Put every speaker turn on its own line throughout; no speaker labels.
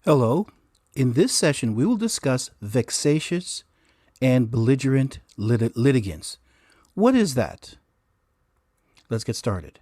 Hello. In this session, we will discuss vexatious and belligerent litigants. What is that? Let's get started.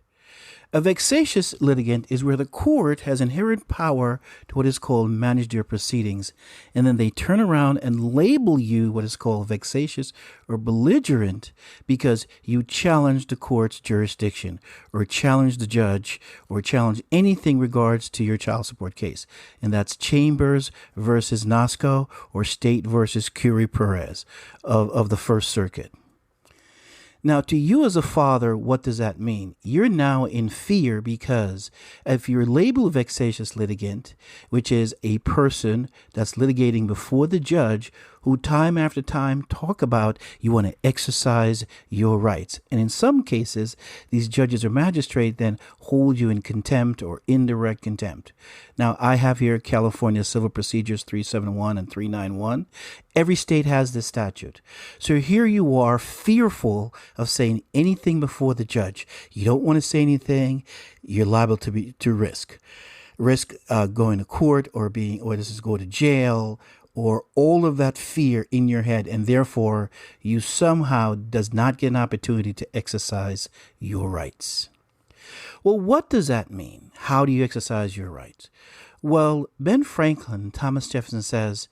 A vexatious litigant is where the court has inherent power to what is called manage their proceedings, and then they turn around and label you what is called vexatious or belligerent because you challenge the court's jurisdiction or challenge the judge or challenge anything regards to your child support case. And that's Chambers versus Nasco or State versus Curie Perez of the First Circuit. Now, to you as a father, what does that mean? You're now in fear because if you're labeled vexatious litigant, which is a person that's litigating before the judge who time after time talk about you want to exercise your rights. And in some cases, these judges or magistrate then hold you in contempt or indirect contempt. Now, I have here California Civil Procedures 371 and 391. Every state has this statute. So here you are fearful of saying anything before the judge. You don't want to say anything. You're liable to risk going to court or this is go to jail or all of that fear in your head. And therefore you somehow does not get an opportunity to exercise your rights. Well, what does that mean? How do you exercise your rights? Well, Ben Franklin, Thomas Jefferson says,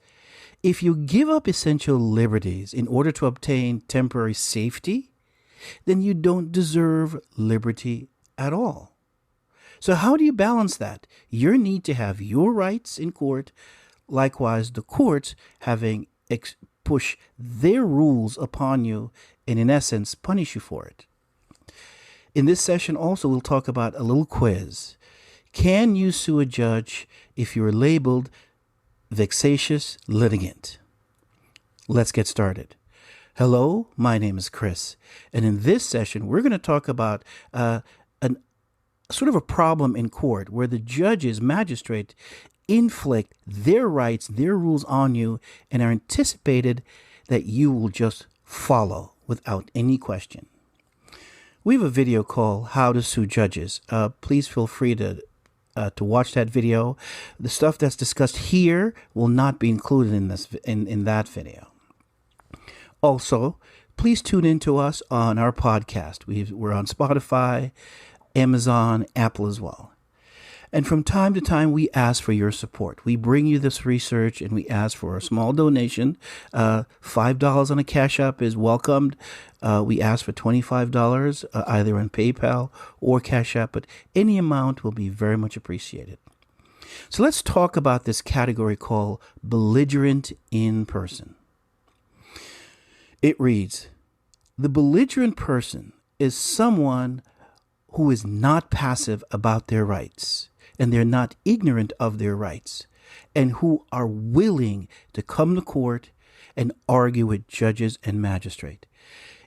if you give up essential liberties in order to obtain temporary safety, then you don't deserve liberty at all. So how do you balance that? Your need to have your rights in court, likewise the courts having push their rules upon you and in essence punish you for it. In this session also we'll talk about a little quiz. Can you sue a judge if you're labeled vexatious litigant? Let's get started. Hello, my name is Chris, and in this session we're going to talk about sort of a problem in court where the judges, magistrate, inflict their rights, their rules on you and are anticipated that you will just follow without any question. We have a video called How to Sue Judges. Please feel free to watch that video. The stuff that's discussed here will not be included in that video. Also, please tune in to us on our podcast. We're on Spotify, Amazon, Apple as well. And from time to time, we ask for your support. We bring you this research and we ask for a small donation. $5 on a Cash App is welcomed. We ask for $25 either on PayPal or Cash App, but any amount will be very much appreciated. So let's talk about this category called belligerent in person. It reads, the belligerent person is someone who is not passive about their rights, and they're not ignorant of their rights, and who are willing to come to court and argue with judges and magistrate.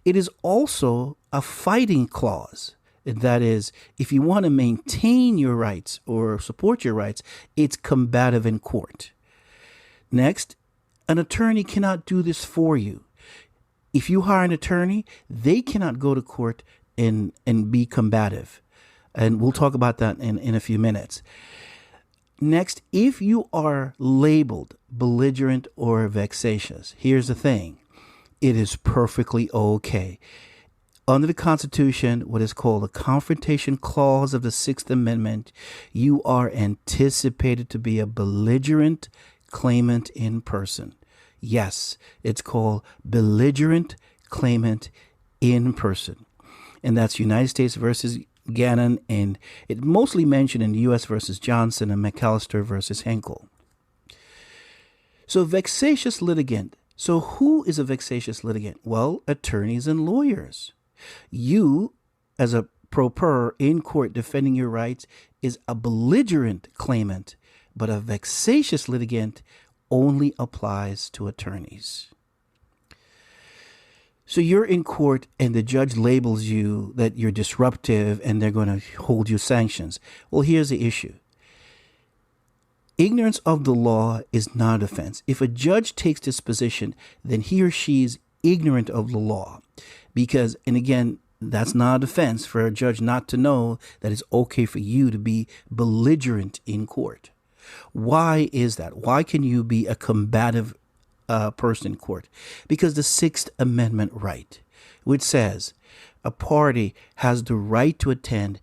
It is also a fighting clause. And that is, if you want to maintain your rights or support your rights, it's combative in court. Next, an attorney cannot do this for you. If you hire an attorney, they cannot go to court and be combative. And we'll talk about that in a few minutes. Next, if you are labeled belligerent or vexatious, here's the thing. It is perfectly okay. Under the Constitution, what is called the Confrontation Clause of the Sixth Amendment, you are anticipated to be a belligerent claimant in person. Yes, it's called belligerent claimant in person. And that's United States versus Gannon, and it mostly mentioned in U.S. versus Johnson and McAllister versus Henkel. So vexatious litigant. So who is a vexatious litigant? Well, attorneys and lawyers. You, as a pro per in court defending your rights, is a belligerent claimant, but a vexatious litigant only applies to attorneys. So you're in court and the judge labels you that you're disruptive and they're going to hold you sanctions. Well, here's the issue. Ignorance of the law is not a defense. If a judge takes this position, then he or she is ignorant of the law. Because, and again, that's not a defense for a judge not to know that it's okay for you to be belligerent in court. Why is that? Why can you be a combative person in court? Because the Sixth Amendment right, which says a party has the right to attend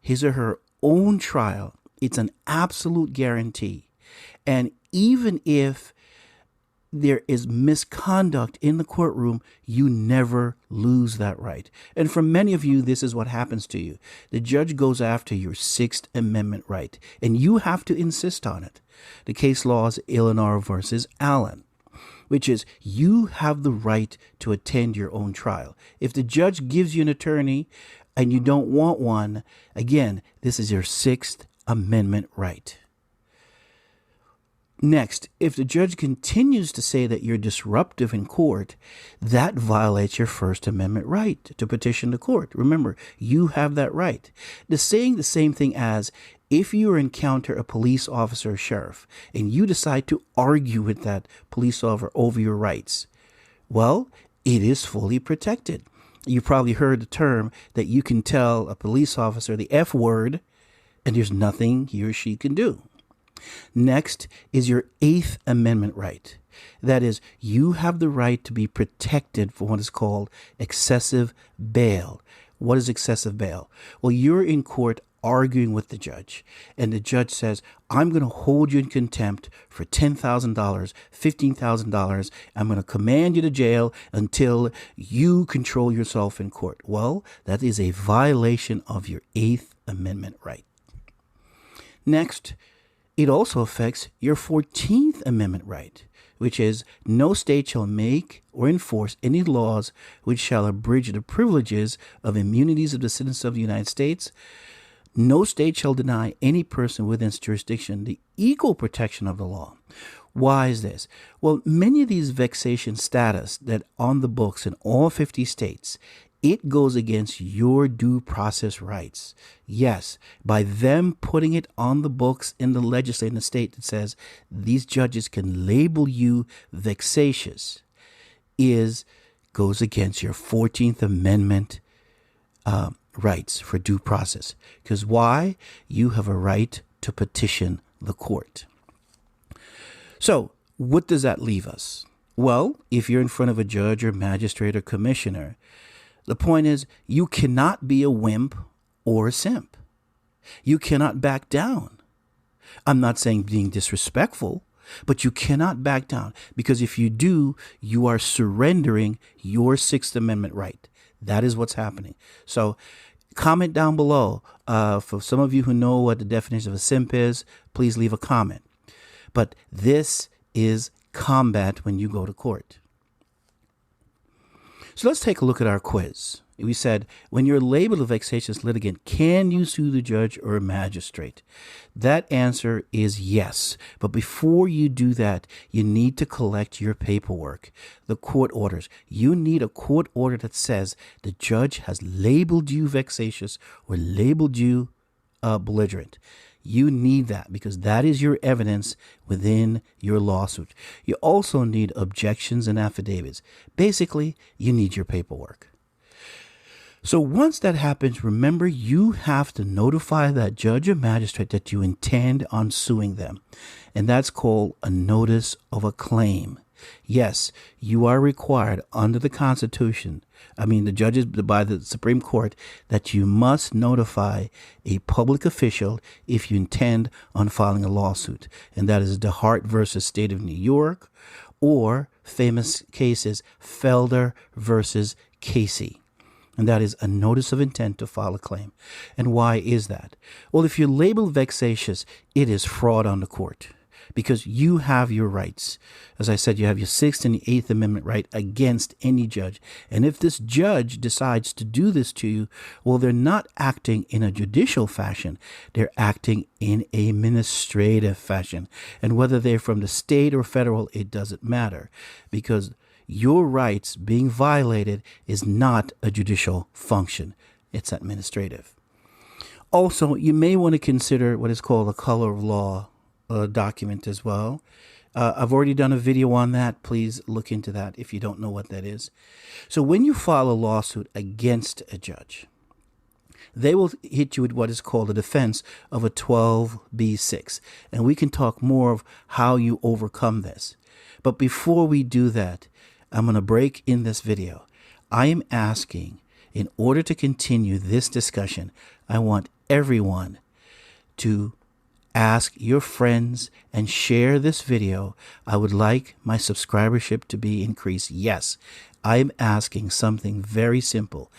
his or her own trial. It's an absolute guarantee. And even if there is misconduct in the courtroom, you never lose that right. And for many of you, this is what happens to you. The judge goes after your Sixth Amendment right, and you have to insist on it. The case law is Illinois versus Allen, which is you have the right to attend your own trial. If the judge gives you an attorney and you don't want one, again, this is your Sixth Amendment right. Next, if the judge continues to say that you're disruptive in court, that violates your First Amendment right to petition the court. Remember, you have that right. Saying the same thing as if you encounter a police officer or sheriff and you decide to argue with that police officer over your rights, well, it is fully protected. You probably heard the term that you can tell a police officer the F word and there's nothing he or she can do. Next is your Eighth Amendment right. That is, you have the right to be protected from what is called excessive bail. What is excessive bail? Well, you're in court arguing with the judge, and the judge says, I'm going to hold you in contempt for $10,000, $15,000. I'm going to command you to jail until you control yourself in court. Well, that is a violation of your Eighth Amendment right. Next, it also affects your 14th Amendment right, which is no state shall make or enforce any laws which shall abridge the privileges of immunities of the citizens of the United States. No state shall deny any person within its jurisdiction the equal protection of the law. Why is this? Well, many of these vexation status that on the books in all 50 states, it goes against your due process rights. Yes, by them putting it on the books in the legislature in the state that says these judges can label you vexatious, goes against your 14th Amendment rights for due process. Because why? You have a right to petition the court. So what does that leave us? Well, if you're in front of a judge or magistrate or commissioner, the point is you cannot be a wimp or a simp. You cannot back down. I'm not saying being disrespectful, but you cannot back down, because if you do, you are surrendering your Sixth Amendment right. That is what's happening. So comment down below. For some of you who know what the definition of a simp is, please leave a comment. But this is combat when you go to court. So let's take a look at our quiz. We said, when you're labeled a vexatious litigant, can you sue the judge or a magistrate? That answer is yes. But before you do that, you need to collect your paperwork, the court orders. You need a court order that says the judge has labeled you vexatious or labeled you belligerent. You need that because that is your evidence within your lawsuit. You also need objections and affidavits. Basically, you need your paperwork. So once that happens, remember, you have to notify that judge or magistrate that you intend on suing them. And that's called a notice of a claim. Yes, you are required under the Constitution, the judges by the Supreme Court, that you must notify a public official if you intend on filing a lawsuit. And that is DeHart versus State of New York, or famous cases Felder versus Casey. And that is a notice of intent to file a claim. And why is that? Well, if you're labeled vexatious, it is fraud on the court, because you have your rights. As I said, you have your Sixth and the Eighth Amendment right against any judge. And if this judge decides to do this to you, well, they're not acting in a judicial fashion. They're acting in a administrative fashion. And whether they're from the state or federal, it doesn't matter, because your rights being violated is not a judicial function. It's administrative. Also, you may want to consider what is called a color of law document as well. I've already done a video on that. Please look into that if you don't know what that is. So when you file a lawsuit against a judge, they will hit you with what is called a defense of a 12b6. And we can talk more of how you overcome this. But before we do that, I'm going to break in this video. I am asking, in order to continue this discussion, I want everyone to ask your friends and share this video. I would like my subscribership to be increased. Yes, I'm asking something very simple.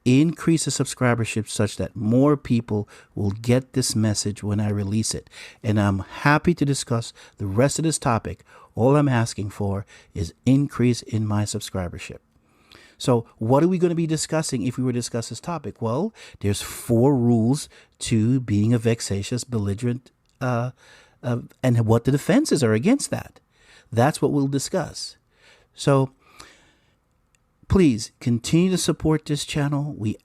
Increase the subscribership such that more people will get this message when I release it. And I'm happy to discuss the rest of this topic. All I'm asking for is increase in my subscribership. So what are we going to be discussing if we were to discuss this topic? Well, there's 4 rules to being a vexatious belligerent and what the defenses are against that. That's what we'll discuss. So please continue to support this channel. We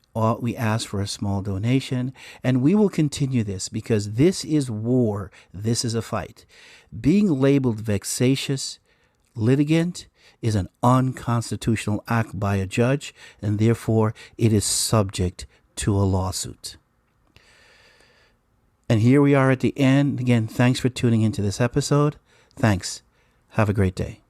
ask for a small donation, and we will continue this because this is war. This is a fight. Being labeled vexatious litigant is an unconstitutional act by a judge, and therefore it is subject to a lawsuit. And here we are at the end. Again, thanks for tuning into this episode. Thanks. Have a great day.